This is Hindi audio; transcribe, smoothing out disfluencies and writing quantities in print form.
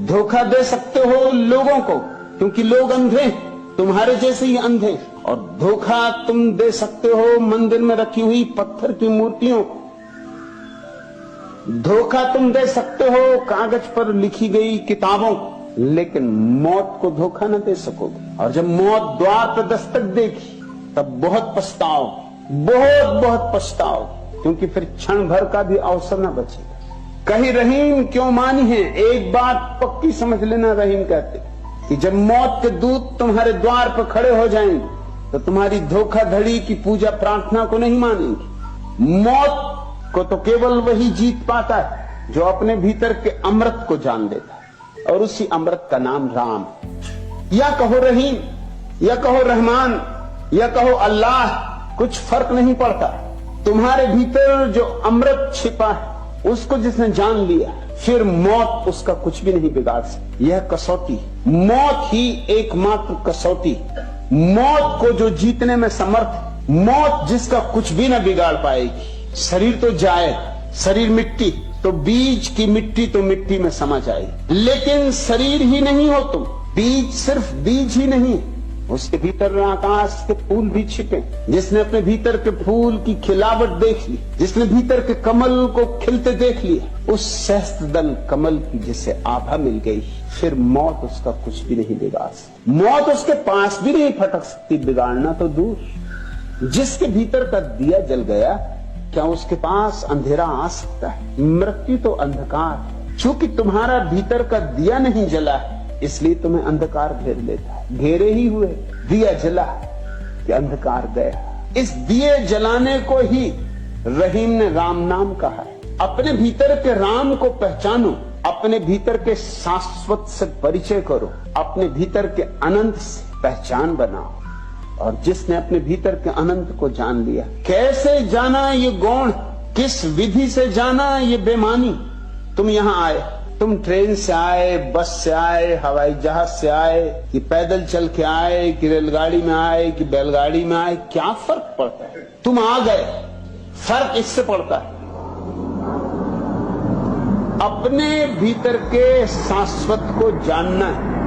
धोखा दे सकते हो लोगों को, क्योंकि लोग अंधे हैं, तुम्हारे जैसे ही अंधे। और धोखा तुम दे सकते हो मंदिर में रखी हुई पत्थर की मूर्तियों को। धोखा तुम दे सकते हो कागज पर लिखी गई किताबों को, लेकिन मौत को धोखा न दे सकोगे। और जब मौत द्वार पर दस्तक देगी तब बहुत पछताओगे, बहुत पछताओगे, क्योंकि फिर क्षण भर का भी अवसर न बचेगा। कहीं रहीम क्यों मानी है, एक बात पक्की समझ लेना। रहीम कहते कि जब मौत के दूत तुम्हारे द्वार पर खड़े हो जाएंगे तो तुम्हारी धोखाधड़ी की पूजा प्रार्थना को नहीं मानेंगे। मौत को तो केवल वही जीत पाता है जो अपने भीतर के अमृत को जान लेता है, और उसी अमृत का नाम राम। या कहो रहीम, या कहो रहमान, या कहो अल्लाह, कुछ फर्क नहीं पड़ता। तुम्हारे भीतर जो अमृत छिपा है उसको जिसने जान लिया, फिर मौत उसका कुछ भी नहीं बिगाड़ सकती। यह कसौटी, मौत ही एकमात्र कसौटी, मौत को जो जीतने में समर्थ, मौत जिसका कुछ भी न बिगाड़ पाएगी। शरीर तो जाए, शरीर मिट्टी, तो बीज की मिट्टी तो मिट्टी में समा जाएगी, लेकिन शरीर ही नहीं हो तुम। बीज सिर्फ बीज ही नहीं, उसके भीतर आकाश के फूल भी छिपे। जिसने अपने भीतर के फूल की खिलावट देख ली, जिसने भीतर के कमल को खिलते देख लिया, उस सहस्त्रदल कमल की जिसे आभा मिल गई, फिर मौत उसका कुछ भी नहीं बिगाड़ सकती। मौत उसके पास भी नहीं फटक सकती, बिगाड़ना तो दूर। जिसके भीतर का दिया जल गया, क्या उसके पास अंधेरा आ सकता है? मृत्यु तो अंधकार है। चूंकि तुम्हारा भीतर का दिया नहीं जला है, इसलिए तुम्हें अंधकार घेर लेता है। घेरे ही हुए, दिया जला कि अंधकार गया। इस दिए जलाने को ही रहीम ने राम नाम कहा है। अपने भीतर के राम को पहचानो, अपने भीतर के शाश्वत से परिचय करो, अपने भीतर के अनंत से पहचान बनाओ। और जिसने अपने भीतर के अनंत को जान लिया, कैसे जाना ये गौण, किस विधि से जाना ये बेमानी। तुम यहां आए, तुम ट्रेन से आए, बस से आए, हवाई जहाज से आए, कि पैदल चल के आए, कि रेलगाड़ी में आए, कि बैलगाड़ी में आए, क्या फर्क पड़ता है? तुम आ गए। फर्क इससे पड़ता है अपने भीतर के शाश्वत को जानना है।